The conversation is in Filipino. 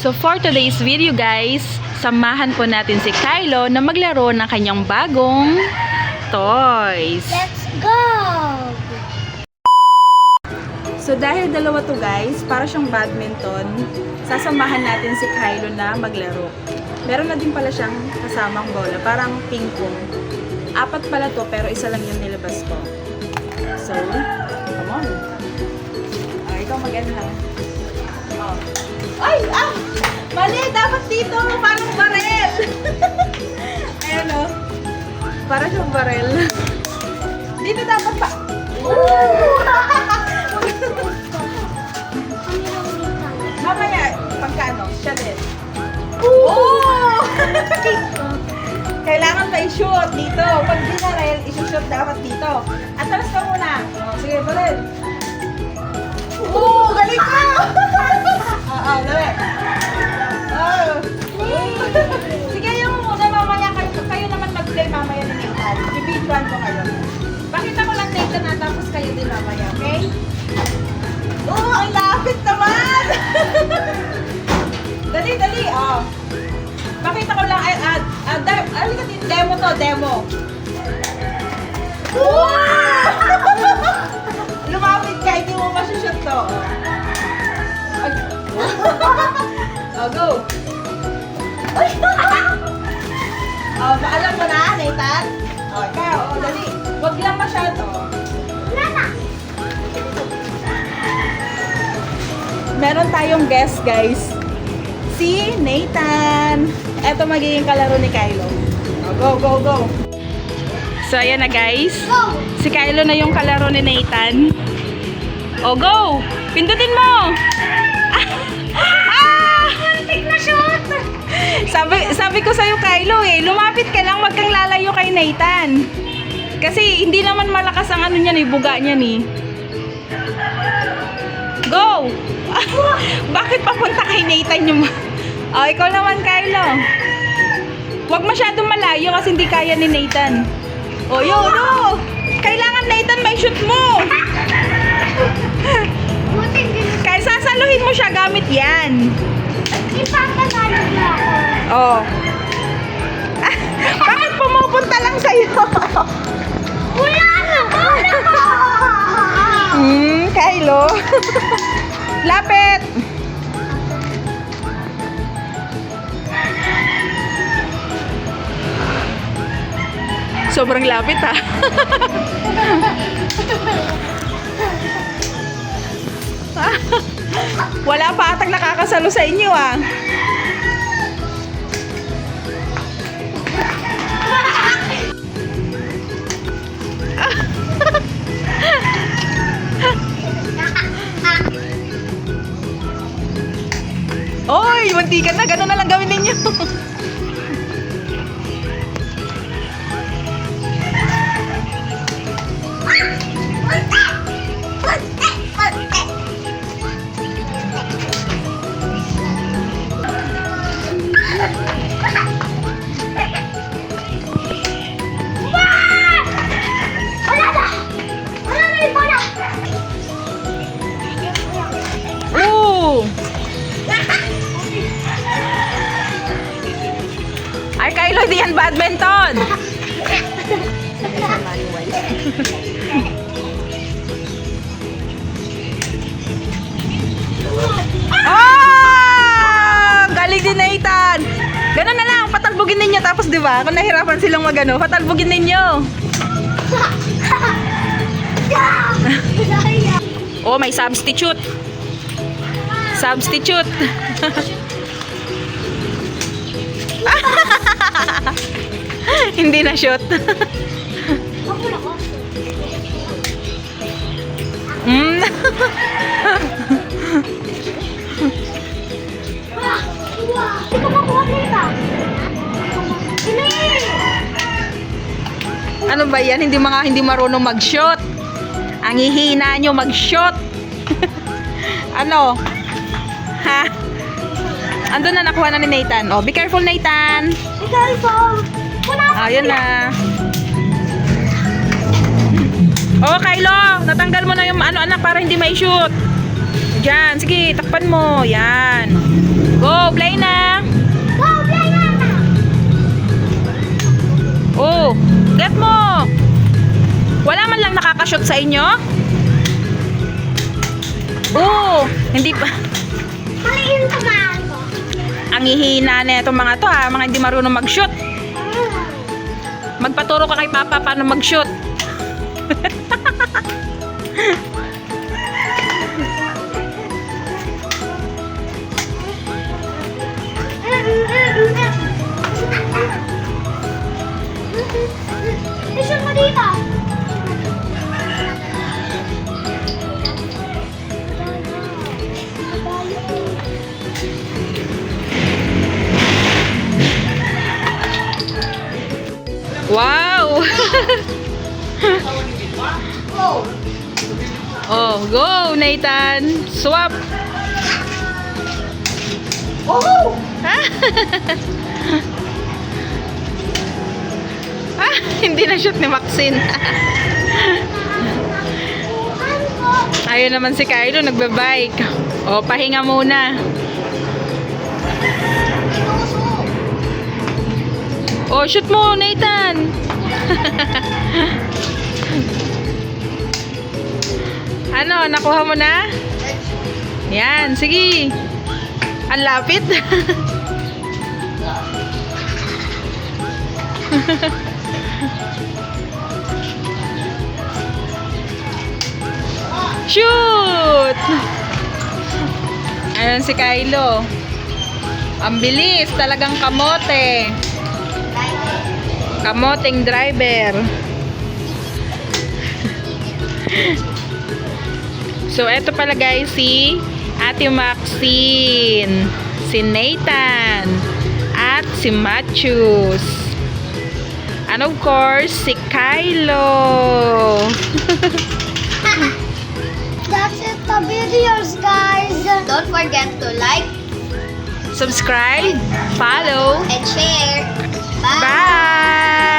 So for today's video guys, samahan po natin si Kylo na maglaro ng kanyang bagong toys. Let's go! So dahil dalawa to guys, para siyang badminton, sasamahan natin si Kylo na maglaro. Meron na din pala siyang kasamang bola, parang ping pong. 4 pala to pero isa lang yung nilabas ko. So, come on. Ikaw mag-end lang. Oh. Ay! Ah! Mali! Dapat dito! Parang barel! Ayan o. Para siyang barel. Dito dapat pa. Mamaya, pagkano? Siya din. Oh! Kailangan pa i-shoot dito. Pag dinarel, i-shoot dapat dito. Atras ka muna. Oh, sige, barel. Oh! Galing ka! Dali. Oh. Sige, yung muna mamaya kayo naman mag-play mamaya ng ikan. Bibidyoan ko kayo. Pakita ko lang data na tapos kayo din mamaya, okay? Oh, ang lapit naman! Dali, dali, oh. Pakita ko lang, alika din, demo to, demo. Wow! Lumapit ka, hindi mo masushoot to. Ay. Oh, go! Oh, paalam mo na, Nathan. Oh, ikaw, oh, dali. Huwag lang masyado. Meron tayong guest, guys. Si Nathan. Eto magiging kalaro ni Kylo. Oh, go, go, go. So, ayan na, guys. Go! Si Kylo na yung kalaro ni Nathan. Oh, go! Pindutin mo! Muntik na shoot! Sabi ko sa'yo, Kylo, lumapit ka lang, wag kang lalayo kay Nathan. Kasi hindi naman malakas ang ano niyan, buga niyan eh. Go! Bakit papunta kay Nathan yung... Oh, ikaw naman, Kylo. Wag masyadong malayo kasi hindi kaya ni Nathan. Oh, yun, no! Kailangan, Nathan, may shoot mo! Muntik din. Kaya sasaluhin mo siya gamit yan. Ipapatalo niya ako. Oh. Bakit pumupunta lang sa'yo? Wala na! Kylo. Lapit. Sobrang lapit ha. Wala pa atang nakakasalo sa inyo ah. Oy, muntikan na. Ganun na lang gawin ninyo. Ooh! Ay, Kylo, di yan badminton! Ah! Galing din, Nathan! Ganun na lang, patalbugin ninyo. Tapos, di ba, kung nahirapan silang magano, patalbugin ninyo. Oh, may substitute. Substitute. Hindi na shoot. Hindi ko makuha dito. Ano ba yan? Hindi marunong mag-shot. Ang hihina nyo mag-shot. Ano? Ha? Andun na, nakuha na ni Nathan. Oh, be careful, Nathan. Ayun na. Oh, Kylo, natanggal mo na yung ano anak para hindi ma-shoot. Diyan, sige, takpan mo. Yan. Go, play. mag-shoot sa inyo? Oo, hindi pa. Maliin pa ba ako? Ang hihina na itong mga to ha, mga hindi marunong mag-shoot. Magpaturo ka kay Papa paano mag-shoot. Isang mo dito. Wow! Oh, go Nathan! Swap! Oh! Ah, hindi na shoot ni Maxine. Ayun naman si Kylo, nagbe-bike. O, pahinga muna. O, shoot mo, Nathan. Ano, nakuha mo na? Yan, sige. Ang lapit. Shoot! Ayun si Kylo. Ang bilis, talagang kamote. Kamoteng driver. So, eto pala guys si Ate Maxine, si Nathan, at si Matthews. And of course, si Kylo. That's it the videos, guys. Don't forget to like Subscribe, follow, and share. bye!